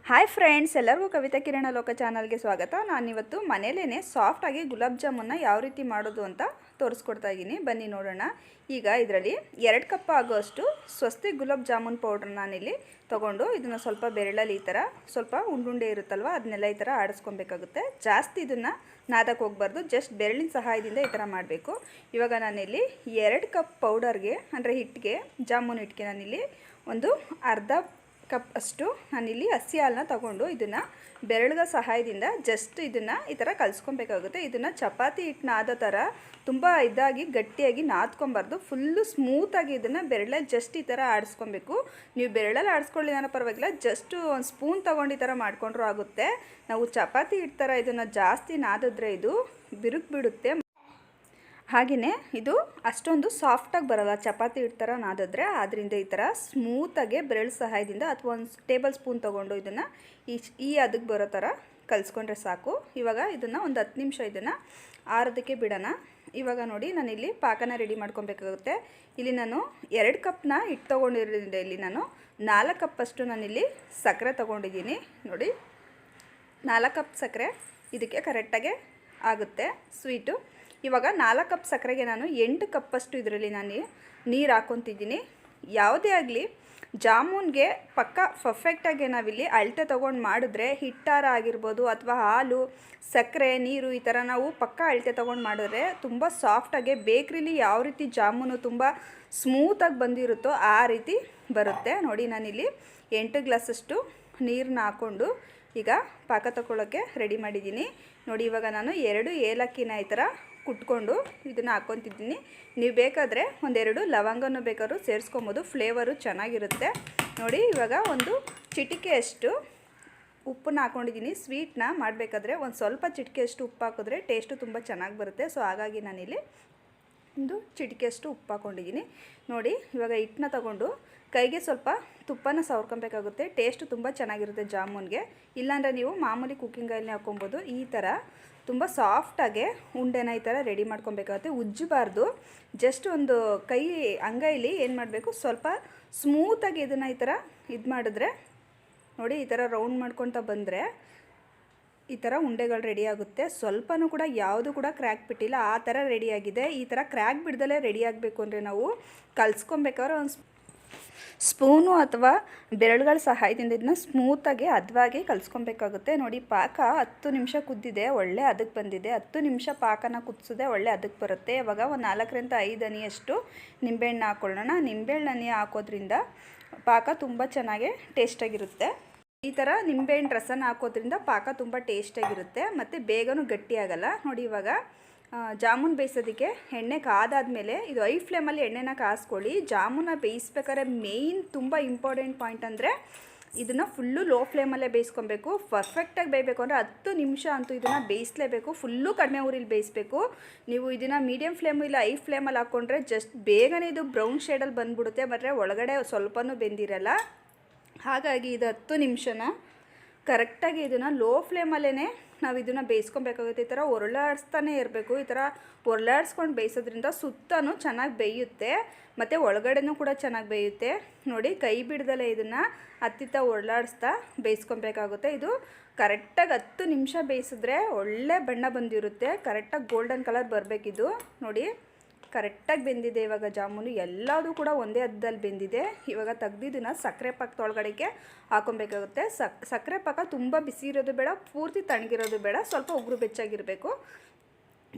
Hi friends, ಎಲ್ಲರಿಗೂ ಕವಿತಾಕಿರಣಲೋಕ ಚಾನಲ್ಗೆ ಸ್ವಾಗತ. ನಾನಿವತ್ತು ಮನೇಲೇ ಸಾಫ್ಟಾಗಿ ಗುಲಾಬ್ ಜಾಮೂನ್ನ ಯಾವ ರೀತಿ ಮಾಡೋದು ಅಂತ ತೋರಿಸ್ಕೊಡ್ತಾ ಇದ್ದೀನಿ. ಬನ್ನಿ ನೋಡೋಣ. ಈಗ ಇದರಲ್ಲಿ 2 ಕಪ್ ಆಗೋಷ್ಟು ಸ್ವಸ್ತಿಕ್ ಗುಲಾಬ್ ಜಾಮೂನ್ ಪೌಡ್ರ್ ನಾನಿಲ್ಲಿ ತೊಗೊಂಡು ಇದನ್ನು ಸ್ವಲ್ಪ ಬೆರಳಲ್ಲಿ ಈ ಥರ ಸ್ವಲ್ಪ ಉಂಡುಂಡೆ ಇರುತ್ತಲ್ವ ಅದನ್ನೆಲ್ಲ ಈ ಥರ ಆಡಿಸ್ಕೊಬೇಕಾಗುತ್ತೆ. ಜಾಸ್ತಿ ಇದನ್ನು ನಾದಕ್ಕೆ ಹೋಗಬಾರ್ದು, ಜಸ್ಟ್ ಬೆರಳಿನ ಸಹಾಯದಿಂದ ಈ ಥರ ಮಾಡಬೇಕು. ಇವಾಗ ನಾನಿಲ್ಲಿ 2 ಕಪ್ ಪೌಡರ್ಗೆ ಅಂದರೆ ಹಿಟ್ಟಿಗೆ, ಜಾಮೂನ್ ಹಿಟ್ಟಿಗೆ ನಾನಿಲ್ಲಿ ಒಂದು ಅರ್ಧ ಕಪ್ ಅಷ್ಟು ನಾನಿಲ್ಲಿ ಹಸಿ ಹಾಲನ್ನ ತಗೊಂಡು ಇದನ್ನು ಬೆರಳಿನ ಸಹಾಯದಿಂದ ಜಸ್ಟ್ ಇದನ್ನು ಈ ಥರ ಕಲಿಸ್ಕೊಬೇಕಾಗುತ್ತೆ. ಇದನ್ನು ಚಪಾತಿ ಹಿಟ್ಟು ನಾದೋ ಥರ ತುಂಬ ಇದಾಗಿ ಗಟ್ಟಿಯಾಗಿ ನಾದ್ಕೊಬಾರ್ದು, ಫುಲ್ಲು ಸ್ಮೂತಾಗಿ ಇದನ್ನು ಬೆರಳಲ್ಲಿ ಜಸ್ಟ್ ಈ ಥರ ಆಡಿಸ್ಕೊಬೇಕು. ನೀವು ಬೆರಳಲ್ಲಿ ಆಡಿಸ್ಕೊಳ್ಳಿ ಅನ್ನೋ ಪರವಾಗಿಲ್ಲ, ಜಸ್ಟು ಒಂದು ಸ್ಪೂನ್ ತೊಗೊಂಡು ಈ ಥರ ಮಾಡಿಕೊಂಡ್ರೂ ಆಗುತ್ತೆ. ನಾವು ಚಪಾತಿ ಹಿಟ್ಟು ಥರ ಇದನ್ನು ಜಾಸ್ತಿ ನಾದಿದ್ರೆ ಇದು ಬಿರುಕು ಬಿಡುತ್ತೆ. ಹಾಗೆಯೇ ಇದು ಅಷ್ಟೊಂದು ಸಾಫ್ಟಾಗಿ ಬರೋಲ್ಲ ಚಪಾತಿ ಹಿಟ್ಟು ಥರ ನಾದಿದ್ರೆ. ಆದ್ದರಿಂದ ಈ ಥರ ಸ್ಮೂತಾಗೆ ಬೆರಳು ಸಹಾಯದಿಂದ ಅಥವಾ ಒಂದು ಟೇಬಲ್ ಸ್ಪೂನ್ ತೊಗೊಂಡು ಇದನ್ನು ಈ ಅದಕ್ಕೆ ಬರೋ ಥರ ಕಲಿಸ್ಕೊಂಡ್ರೆ ಸಾಕು. ಇವಾಗ ಇದನ್ನು ಒಂದು 10 ನಿಮಿಷ ಇದನ್ನು ಆರೋದಕ್ಕೆ ಬಿಡೋಣ. ಇವಾಗ ನೋಡಿ, ನಾನಿಲ್ಲಿ ಪಾಕನ ರೆಡಿ ಮಾಡ್ಕೊಬೇಕಾಗುತ್ತೆ. ಇಲ್ಲಿ ನಾನು 2 ಕಪ್ನ ಹಿಟ್ಟು ತೊಗೊಂಡಿರೋದ್ರಿಂದ ಇಲ್ಲಿ ನಾನು 4 ಕಪ್ಪಷ್ಟು ನಾನಿಲ್ಲಿ ಸಕ್ಕರೆ ತೊಗೊಂಡಿದ್ದೀನಿ. ನೋಡಿ, 4 ಕಪ್ ಸಕ್ಕರೆ ಇದಕ್ಕೆ ಕರೆಕ್ಟಾಗೆ ಆಗುತ್ತೆ ಸ್ವೀಟು. ಇವಾಗ 4 ಕಪ್ ಸಕ್ಕರೆಗೆ ನಾನು 8 ಕಪ್ಪಷ್ಟು ಇದರಲ್ಲಿ ನಾನು ನೀರು ಹಾಕ್ಕೊತಿದ್ದೀನಿ. ಯಾವುದೇ ಆಗಲಿ ಜಾಮೂನ್ಗೆ ಪಕ್ಕ ಪರ್ಫೆಕ್ಟಾಗಿ ನಾವಿಲ್ಲಿ ಅಳತೆ ತೊಗೊಂಡು ಮಾಡಿದ್ರೆ, ಹಿಟ್ಟಾರ ಆಗಿರ್ಬೋದು ಅಥವಾ ಹಾಲು, ಸಕ್ಕರೆ, ನೀರು ಈ ಥರ ನಾವು ಪಕ್ಕ ಅಳತೆ ತೊಗೊಂಡು ಮಾಡಿದ್ರೆ ತುಂಬ ಸಾಫ್ಟಾಗಿ ಬೇಕ್ರಿಲಿ ಯಾವ ರೀತಿ ಜಾಮೂನು ತುಂಬ ಸ್ಮೂತಾಗಿ ಬಂದಿರುತ್ತೋ ಆ ರೀತಿ ಬರುತ್ತೆ. ನೋಡಿ, ನಾನಿಲ್ಲಿ 8 ಗ್ಲಾಸಷ್ಟು ನೀರನ್ನ ಹಾಕ್ಕೊಂಡು ಈಗ ಪಾಕ ತಗೊಳ್ಳೋಕ್ಕೆ ರೆಡಿ ಮಾಡಿದ್ದೀನಿ. ನೋಡಿ, ಇವಾಗ ನಾನು 2 ಏಲಕ್ಕಿನ ಈ ಥರ ಕುಟ್ಕೊಂಡು ಇದನ್ನು ಹಾಕ್ಕೊತಿದ್ದೀನಿ. ನೀವು ಬೇಕಾದರೆ 1-2 ಲವಂಗನೂ ಬೇಕಾದ್ರೂ ಸೇರಿಸ್ಕೊಬೋದು, ಫ್ಲೇವರು ಚೆನ್ನಾಗಿರುತ್ತೆ. ನೋಡಿ, ಇವಾಗ ಒಂದು ಚಿಟಿಕೆಯಷ್ಟು ಉಪ್ಪನ್ನ ಹಾಕ್ಕೊಂಡಿದ್ದೀನಿ. ಸ್ವೀಟ್ನ ಮಾಡಬೇಕಾದ್ರೆ ಒಂದು ಸ್ವಲ್ಪ ಚಿಟಿಕೆಯಷ್ಟು ಉಪ್ಪು ಹಾಕಿದ್ರೆ ಟೇಸ್ಟು ತುಂಬ ಚೆನ್ನಾಗಿ ಬರುತ್ತೆ. ಸೊ ಹಾಗಾಗಿ ನಾನಿಲ್ಲಿ ಒಂದು ಚಿಟಿಕೆಯಷ್ಟು ಉಪ್ಪು ಹಾಕ್ಕೊಂಡಿದ್ದೀನಿ. ನೋಡಿ, ಇವಾಗ ಹಿಟ್ಟನ್ನ ತಗೊಂಡು ಕೈಗೆ ಸ್ವಲ್ಪ ತುಪ್ಪನ ಸವರ್ಕೊಬೇಕಾಗುತ್ತೆ. ಟೇಸ್ಟು ತುಂಬ ಚೆನ್ನಾಗಿರುತ್ತೆ ಜಾಮೂನ್ಗೆ. ಇಲ್ಲಾಂದರೆ ನೀವು ಮಾಮೂಲಿ ಕುಕ್ಕಿಂಗ್ ಆಯಿಲ್ನೇ ಹಾಕ್ಕೊಬೋದು. ಈ ಥರ ತುಂಬ ಸಾಫ್ಟಾಗೆ ಉಂಡೆನ ಈ ಥರ ರೆಡಿ ಮಾಡ್ಕೊಬೇಕಾಗುತ್ತೆ. ಉಜ್ಜಬಾರ್ದು, ಜಸ್ಟ್ ಒಂದು ಕೈ ಅಂಗೈಲಿ ಏನು ಮಾಡಬೇಕು, ಸ್ವಲ್ಪ ಸ್ಮೂತಾಗಿ ಇದನ್ನು ಈ ಥರ ಇದು ಮಾಡಿದ್ರೆ ನೋಡಿ, ಈ ಥರ ರೌಂಡ್ ಮಾಡ್ಕೊತ ಬಂದರೆ ಈ ಥರ ಉಂಡೆಗಳು ರೆಡಿ ಆಗುತ್ತೆ. ಸ್ವಲ್ಪನೂ ಕೂಡ ಯಾವುದು ಕೂಡ ಕ್ರ್ಯಾಕ್ ಬಿಟ್ಟಿಲ್ಲ, ಆ ಥರ ರೆಡಿಯಾಗಿದೆ. ಈ ಥರ ಕ್ರ್ಯಾಕ್ ಬಿಡ್ದಲೇ ರೆಡಿ ಆಗಬೇಕು ಅಂದರೆ ನಾವು ಕಲಿಸ್ಕೊಬೇಕಾದ್ರೆ ಒಂದು ಸ್ಪೂನು ಅಥವಾ ಬೆರಳುಗಳ ಸಹಾಯದಿಂದ ಇದನ್ನ ಸ್ಮೂತಾಗಿ ಹದವಾಗಿ ಕಲಿಸ್ಕೊಬೇಕಾಗುತ್ತೆ. ನೋಡಿ, ಪಾಕ 10 ನಿಮಿಷ ಕುದ್ದಿದೆ, ಒಳ್ಳೆ ಅದಕ್ಕೆ ಬಂದಿದೆ. 10 ನಿಮಿಷ ಪಾಕನ ಕುದಿಸಿದೆ ಒಳ್ಳೆ ಅದಕ್ಕೆ ಬರುತ್ತೆ. ಇವಾಗ ಒಂದು 4ರಿಂದ 5 ಹನಿಯಷ್ಟು ನಿಂಬೆಹಣ್ಣು ಹಾಕ್ಕೊಳ್ಳೋಣ. ನಿಂಬೆಹಣ್ಣು ಹಾಕೋದ್ರಿಂದ ಪಾಕ ತುಂಬ ಚೆನ್ನಾಗಿ ಟೇಸ್ಟಾಗಿರುತ್ತೆ. ಈ ಥರ ನಿಂಬೆಹಣ್ಣು ರಸನ ಹಾಕೋದ್ರಿಂದ ಪಾಕ ತುಂಬ ಟೇಸ್ಟಾಗಿರುತ್ತೆ ಮತ್ತು ಬೇಗನೂ ಗಟ್ಟಿಯಾಗಲ್ಲ. ನೋಡಿ, ಇವಾಗ ಜಾಮೂನ್ ಬೇಯಿಸೋದಕ್ಕೆ ಎಣ್ಣೆ ಕಾದಾದಮೇಲೆ ಇದು ಐ ಫ್ಲೇಮಲ್ಲಿ ಎಣ್ಣೆನ ಕಾಯಿಸ್ಕೊಳ್ಳಿ. ಜಾಮೂನ ಬೇಯಿಸ್ಬೇಕಾದ್ರೆ ಮೇಯ್ನ್ ತುಂಬ ಇಂಪಾರ್ಟೆಂಟ್ ಪಾಯಿಂಟ್ ಅಂದರೆ ಇದನ್ನು ಫುಲ್ಲು ಲೋ ಫ್ಲೇಮಲ್ಲೇ ಬೇಯಿಸ್ಕೊಬೇಕು. ಪರ್ಫೆಕ್ಟಾಗಿ ಬೇಯಬೇಕು ಅಂದರೆ 10 ನಿಮಿಷ ಅಂತೂ ಇದನ್ನು ಬೇಯಿಸಲೇಬೇಕು. ಫುಲ್ಲು ಕಡಿಮೆ ಊರಿಲಿ ಬೇಯಿಸಬೇಕು. ನೀವು ಇದನ್ನು ಮೀಡಿಯಮ್ ಫ್ಲೇಮು ಇಲ್ಲ ಐ ಫ್ಲೇಮಲ್ಲಿ ಹಾಕ್ಕೊಂಡ್ರೆ ಜಸ್ಟ್ ಬೇಗನೆ ಇದು ಬ್ರೌನ್ ಶೇಡಲ್ಲಿ ಬಂದುಬಿಡುತ್ತೆ, ಬಟ್ ಒಳಗಡೆ ಸ್ವಲ್ಪನೂ ಬೆಂದಿರಲ್ಲ. ಹಾಗಾಗಿ ಇದು 10 ನಿಮಿಷನ ಕರೆಕ್ಟಾಗಿ ಇದನ್ನು ಲೋ ಫ್ಲೇಮಲ್ಲೇ ನಾವು ಇದನ್ನು ಬೇಯಿಸ್ಕೊಬೇಕಾಗುತ್ತೆ. ಈ ಥರ ಒರಳಾಡಿಸ್ತಾನೆ ಇರಬೇಕು. ಈ ಥರ ಒರಳಾಡಿಸ್ಕೊಂಡು ಬೇಯಿಸೋದ್ರಿಂದ ಸುತ್ತನೂ ಚೆನ್ನಾಗಿ ಬೇಯುತ್ತೆ ಮತ್ತು ಒಳಗಡೆನೂ ಕೂಡ ಚೆನ್ನಾಗಿ ಬೇಯುತ್ತೆ. ನೋಡಿ, ಕೈ ಬಿಡ್ದಲೇ ಇದನ್ನು ಹತ್ತಿತ್ತ ಒರಳಾಡಿಸ್ತಾ ಬೇಯಿಸ್ಕೊಬೇಕಾಗುತ್ತೆ. ಇದು ಕರೆಕ್ಟಾಗಿ 10 ನಿಮಿಷ ಬೇಯಿಸಿದ್ರೆ ಒಳ್ಳೆ ಬಣ್ಣ ಬಂದಿರುತ್ತೆ. ಕರೆಕ್ಟಾಗಿ ಗೋಲ್ಡನ್ ಕಲರ್ ಬರಬೇಕಿದು. ನೋಡಿ, ಕರೆಕ್ಟಾಗಿ ಬೆಂದಿದೆ. ಇವಾಗ ಜಾಮೂನು ಎಲ್ಲದೂ ಕೂಡ ಒಂದೇ ಹದದಲ್ಲಿ ಬೆಂದಿದೆ. ಇವಾಗ ತೆಗ್ದಿದ್ದನ್ನು ಸಕ್ಕರೆ ಪಾಕದೊಳಗಡೆಗೆ ಹಾಕೊಬೇಕಾಗುತ್ತೆ. ಸಕ್ಕರೆ ಪಾಕ ತುಂಬ ಬಿಸಿ ಇರೋದು ಬೇಡ, ಪೂರ್ತಿ ತಣ್ಣಗಿರೋದು ಬೇಡ, ಸ್ವಲ್ಪ ಉಗುರು ಬೆಚ್ಚಾಗಿರಬೇಕು.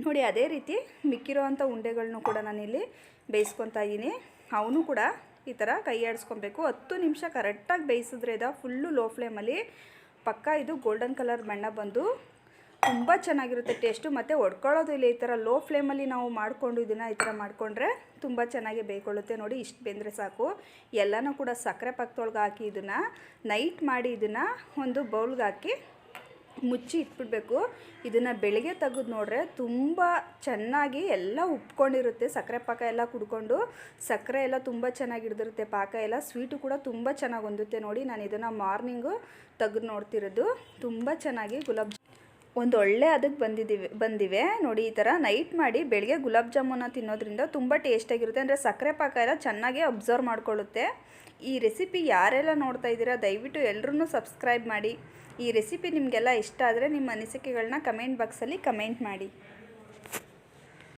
ನೋಡಿ, ಅದೇ ರೀತಿ ಮಿಕ್ಕಿರೋವಂಥ ಉಂಡೆಗಳನ್ನೂ ಕೂಡ ನಾನಿಲ್ಲಿ ಬೇಯಿಸ್ಕೊತಾ ಇದ್ದೀನಿ. ಅವನು ಕೂಡ ಈ ಥರ ಕೈ ಆಡಿಸ್ಕೊಬೇಕು. 10 ನಿಮಿಷ ಕರೆಕ್ಟಾಗಿ ಬೇಯಿಸಿದ್ರೆ ಇದು ಫುಲ್ಲು ಲೋ ಫ್ಲೇಮಲ್ಲಿ ಪಕ್ಕ ಇದು ಗೋಲ್ಡನ್ ಕಲರ್ ಬಣ್ಣ ಬಂದು ತುಂಬ ಚೆನ್ನಾಗಿರುತ್ತೆ ಟೇಸ್ಟು. ಮತ್ತು ಒಡ್ಕೊಳ್ಳೋದು ಇಲ್ಲ. ಈ ಥರ ಲೋ ಫ್ಲೇಮಲ್ಲಿ ನಾವು ಮಾಡಿಕೊಂಡು ಇದನ್ನು ಈ ಥರ ಮಾಡಿಕೊಂಡ್ರೆ ತುಂಬ ಚೆನ್ನಾಗಿ ಬೇಯ್ಕೊಳ್ಳುತ್ತೆ. ನೋಡಿ, ಇಷ್ಟು ಬೆಂದರೆ ಸಾಕು. ಎಲ್ಲನೂ ಕೂಡ ಸಕ್ಕರೆ ಪಾಕದೊಳಗೆ ಹಾಕಿ ಇದನ್ನು ನೈಟ್ ಮಾಡಿ ಇದನ್ನು ಒಂದು ಬೌಲ್ಗೆ ಹಾಕಿ ಮುಚ್ಚಿ ಇಟ್ಬಿಡಬೇಕು. ಇದನ್ನು ಬೆಳಗ್ಗೆ ತೆಗೆದು ನೋಡ್ರೆ ತುಂಬ ಚೆನ್ನಾಗಿ ಎಲ್ಲ ಉಪ್ಕೊಂಡಿರುತ್ತೆ. ಸಕ್ಕರೆ ಪಾಕ ಎಲ್ಲ ಕುಡ್ಕೊಂಡು ಸಕ್ಕರೆ ಎಲ್ಲ ತುಂಬ ಚೆನ್ನಾಗಿ ಹಿಡಿದಿರುತ್ತೆ. ಪಾಕ ಎಲ್ಲ ಸ್ವೀಟು ಕೂಡ ತುಂಬ ಚೆನ್ನಾಗಿ ಹೊಂದುತ್ತೆ. ನೋಡಿ, ನಾನು ಇದನ್ನು ಮಾರ್ನಿಂಗು ತೆಗೆದು ನೋಡ್ತಿರೋದು ತುಂಬ ಚೆನ್ನಾಗಿ ಗುಲಾಬ್ ಒಂದು ಒಳ್ಳೆ ಅದಕ್ಕೆ ಬಂದಿವೆ ನೋಡಿ. ಈ ಥರ ನೈಟ್ ಮಾಡಿ ಬೆಳಗ್ಗೆ ಗುಲಾಬ್ ಜಾಮೂನ ತಿನ್ನೋದ್ರಿಂದ ತುಂಬ ಟೇಸ್ಟಾಗಿರುತ್ತೆ. ಅಂದರೆ ಸಕ್ಕರೆ ಪಾಕ ಎಲ್ಲ ಚೆನ್ನಾಗೇ ಅಬ್ಸರ್ವ್ ಮಾಡ್ಕೊಳ್ಳುತ್ತೆ. ಈ ರೆಸಿಪಿ ಯಾರೆಲ್ಲ ನೋಡ್ತಾ ಇದ್ದೀರಾ ದಯವಿಟ್ಟು ಎಲ್ಲರೂ ಸಬ್ಸ್ಕ್ರೈಬ್ ಮಾಡಿ. ಈ ರೆಸಿಪಿ ನಿಮಗೆಲ್ಲ ಇಷ್ಟ ಆದರೆ ನಿಮ್ಮ ಅನಿಸಿಕೆಗಳನ್ನ ಕಮೆಂಟ್ ಬಾಕ್ಸಲ್ಲಿ ಕಮೆಂಟ್ ಮಾಡಿ.